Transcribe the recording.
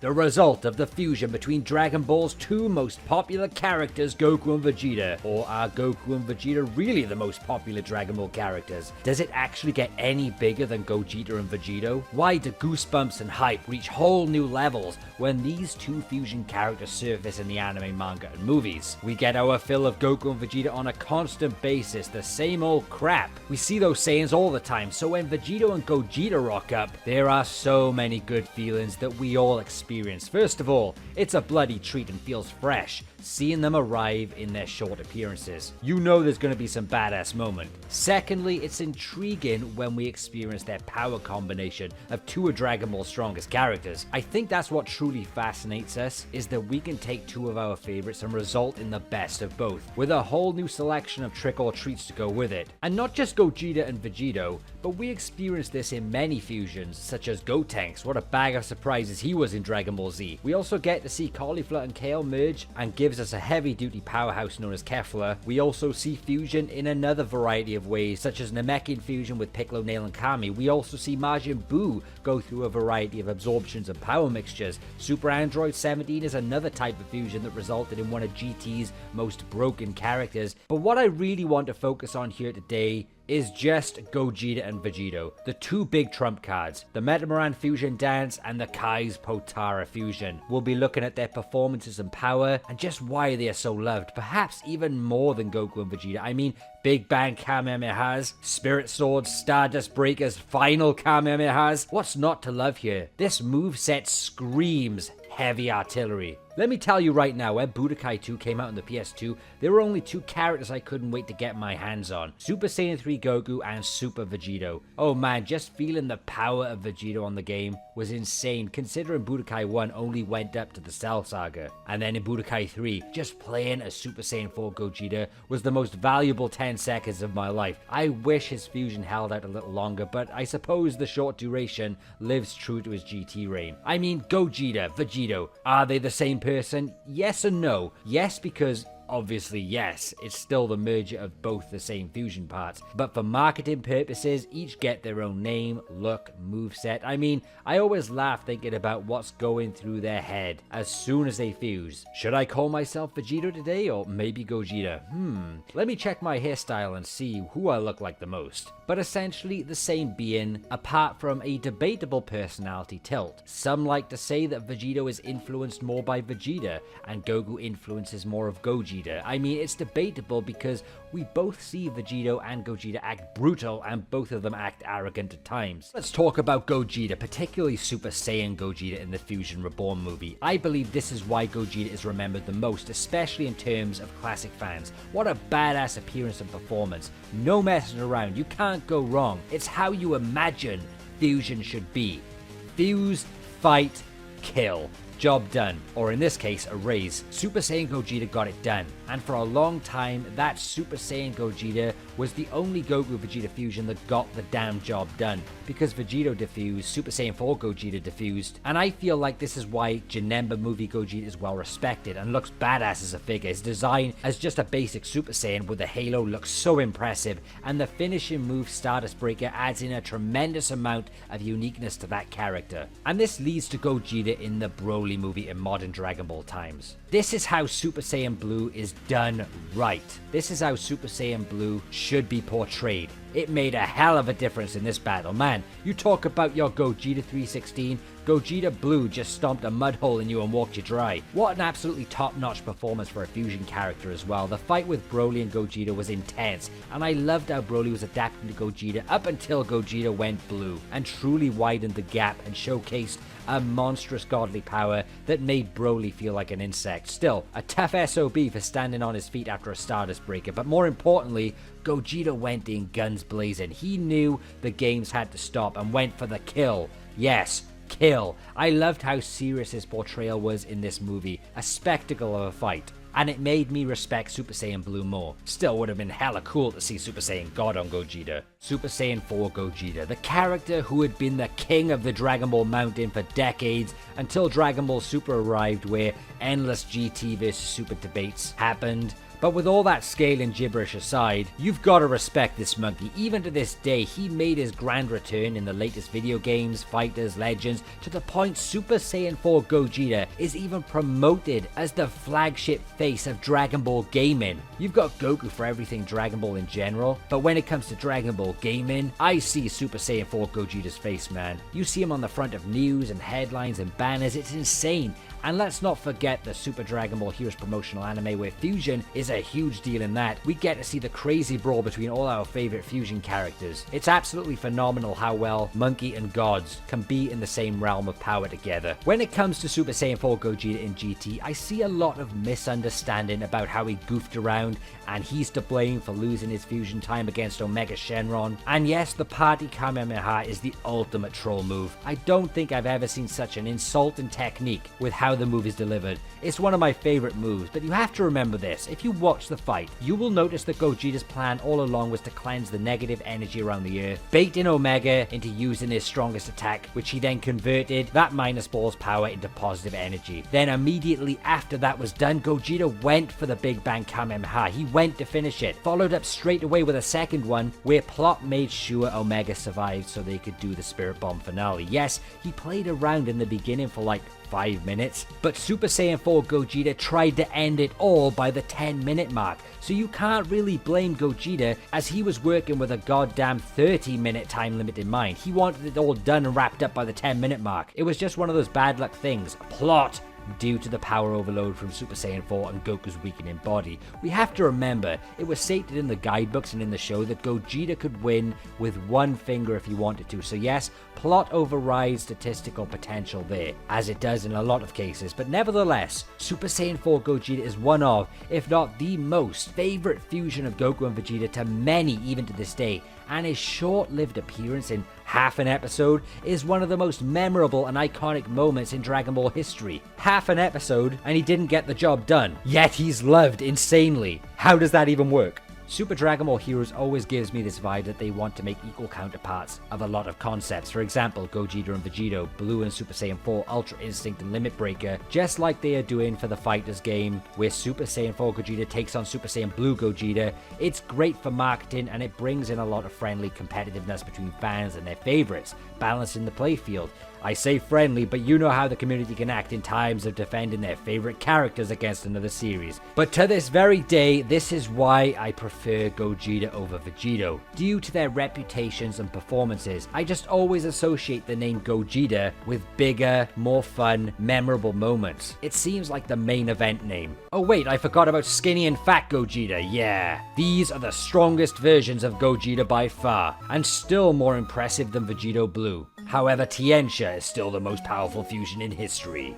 The result of the fusion between Dragon Ball's two most popular characters, Goku and Vegeta. Or are Goku and Vegeta really the most popular Dragon Ball characters? Does it actually get any bigger than Gogeta and Vegito? Why do goosebumps and hype reach whole new levels when these two fusion characters surface in the anime, manga, and movies? We get our fill of Goku and Vegeta on a constant basis, the same old crap. We see those Saiyans all the time, so when Vegito and Gogeta rock up, there are so many good feelings that we all experience. First of all, it's a bloody treat and feels fresh, seeing them arrive in their short appearances. You know there's going to be some badass moment. Secondly, it's intriguing when we experience their power combination of two of Dragon Ball's strongest characters. I think that's what truly fascinates us, is that we can take two of our favorites and result in the best of both, with a whole new selection of trick or treats to go with it. And not just Gogeta and Vegito, but we experience this in many fusions, such as Gotenks. What a bag of surprises he was in Dragon Ball Z. We also get to see Cauliflower and Kale merge and gives us a heavy-duty powerhouse known as Kefla. We also see fusion in another variety of ways, such as Namekian fusion with Piccolo, Nail, and Kami. We also see Majin Buu go through a variety of absorptions and power mixtures. Super Android 17 is another type of fusion that resulted in one of GT's most broken characters. But what I really want to focus on here today is just Gogeta and Vegito, the two big trump cards, the Metamaran fusion dance and the Kai's Potara fusion. We'll be looking at their performances and power, and just why they are so loved, perhaps even more than Goku and Vegeta. I mean, Big Bang Kamehamehas, Spirit Swords, Stardust Breakers, Final Kamehamehas. What's not to love here? This moveset screams heavy artillery. Let me tell you right now, when Budokai 2 came out on the PS2, there were only two characters I couldn't wait to get my hands on. Super Saiyan 3 Goku and Super Vegito. Oh man, just feeling the power of Vegito on the game was insane, considering Budokai 1 only went up to the Cell Saga. And then in Budokai 3, just playing as Super Saiyan 4 Gogeta was the most valuable 10 seconds of my life. I wish his fusion held out a little longer, but I suppose the short duration lives true to his GT reign. I mean, Gogeta, Vegito, are they the same person? Yes and no. Yes, because obviously, yes, it's still the merger of both the same fusion parts, but for marketing purposes, each get their own name, look, moveset. I mean, I always laugh thinking about what's going through their head as soon as they fuse. Should I call myself Vegito today, or maybe Gogeta? Let me check my hairstyle and see who I look like the most. But essentially the same being, apart from a debatable personality tilt. Some like to say that Vegito is influenced more by Vegeta, and Goku influences more of Gogeta. I mean, it's debatable because we both see Vegito and Gogeta act brutal, and both of them act arrogant at times. Let's talk about Gogeta, particularly Super Saiyan Gogeta in the Fusion Reborn movie. I believe this is why Gogeta is remembered the most, especially in terms of classic fans. What a badass appearance and performance. No messing around, you can't go wrong. It's how you imagine fusion should be. Fuse, fight, kill. Job done, or in this case, a raise. Super Saiyan Gogeta got it done, and for a long time, that Super Saiyan Gogeta was the only Goku Vegeta fusion that got the damn job done, because Vegito diffused, Super Saiyan 4 Gogeta diffused, and I feel like this is why Janemba movie Gogeta is well respected and looks badass as a figure. His design as just a basic Super Saiyan with the halo looks so impressive, and the finishing move Stardust Breaker adds in a tremendous amount of uniqueness to that character. And this leads to Gogeta in the Broly movie in modern Dragon Ball times. This is how Super Saiyan Blue is done right. This is how Super Saiyan Blue should be portrayed. It made a hell of a difference in this battle. Man, you talk about your Gogeta 316, Gogeta Blue just stomped a mud hole in you and walked you dry. What an absolutely top-notch performance for a fusion character as well. The fight with Broly and Gogeta was intense, and I loved how Broly was adapting to Gogeta up until Gogeta went blue, and truly widened the gap and showcased a monstrous godly power that made Broly feel like an insect. Still, a tough SOB for standing on his feet after a Stardust Breaker, but more importantly, Gogeta went in guns blazing. He knew the games had to stop and went for the kill. Yes, kill. I loved how serious his portrayal was in this movie, a spectacle of a fight, and it made me respect Super Saiyan Blue more. Still would have been hella cool to see Super Saiyan God on Gogeta. Super Saiyan 4 Gogeta, the character who had been the king of the Dragon Ball Mountain for decades until Dragon Ball Super arrived, where endless GT versus Super debates happened. But with all that scale and gibberish aside, you've got to respect this monkey. Even to this day, he made his grand return in the latest video games, Fighters, Legends, to the point Super Saiyan 4 Gogeta is even promoted as the flagship face of Dragon Ball gaming. You've got Goku for everything Dragon Ball in general, but when it comes to Dragon Ball gaming, I see Super Saiyan 4 Gogeta's face, man. You see him on the front of news and headlines and banners, it's insane. And let's not forget the Super Dragon Ball Heroes promotional anime where fusion is a huge deal in that. We get to see the crazy brawl between all our favorite fusion characters. It's absolutely phenomenal how well Monkey and Gods can be in the same realm of power together. When it comes to Super Saiyan 4 Gogeta in GT, I see a lot of misunderstanding about how he goofed around and he's to blame for losing his fusion time against Omega Shenron. And yes, the Party Kamehameha is the ultimate troll move. I don't think I've ever seen such an insulting technique with how the move is delivered. It's one of my favorite moves, but you have to remember this. If you watch the fight, you will notice that Gogeta's plan all along was to cleanse the negative energy around the earth, baiting Omega into using his strongest attack, which he then converted that minus ball's power into positive energy. Then immediately after that was done, Gogeta went for the Big Bang Kamehameha. He went to finish it, followed up straight away with a second one where Plot made sure Omega survived so they could do the Spirit Bomb finale. Yes, he played around in the beginning for like 5 minutes, but Super Saiyan 4 Gogeta tried to end it all by the 10-minute mark, so you can't really blame Gogeta as he was working with a goddamn 30-minute time limit in mind. He wanted it all done and wrapped up by the 10-minute mark. It was just one of those bad luck things. Plot due to the power overload from Super Saiyan 4 and Goku's weakening body. We have to remember, it was stated in the guidebooks and in the show that Gogeta could win with one finger if he wanted to, so yes, plot overrides statistical potential there, as it does in a lot of cases, but nevertheless, Super Saiyan 4 Gogeta is one of, if not the most favorite fusion of Goku and Vegeta to many even to this day, and his short-lived appearance in half an episode is one of the most memorable and iconic moments in Dragon Ball history. Half an episode and he didn't get the job done, yet he's loved insanely. How does that even work? Super Dragon Ball Heroes always gives me this vibe that they want to make equal counterparts of a lot of concepts. For example, Gogeta and Vegito, Blue and Super Saiyan 4, Ultra Instinct and Limit Breaker, just like they are doing for the Fighters game, where Super Saiyan 4 Gogeta takes on Super Saiyan Blue Gogeta. It's great for marketing and it brings in a lot of friendly competitiveness between fans and their favorites, balancing the playfield. I say friendly, but you know how the community can act in times of defending their favorite characters against another series. But to this very day, this is why I prefer Gogeta over Vegito. Due to their reputations and performances, I just always associate the name Gogeta with bigger, more fun, memorable moments. It seems like the main event name. Oh wait, I forgot about Skinny and Fat Gogeta, yeah. These are the strongest versions of Gogeta by far, and still more impressive than Vegito Blue. However, Tiensha is still the most powerful fusion in history.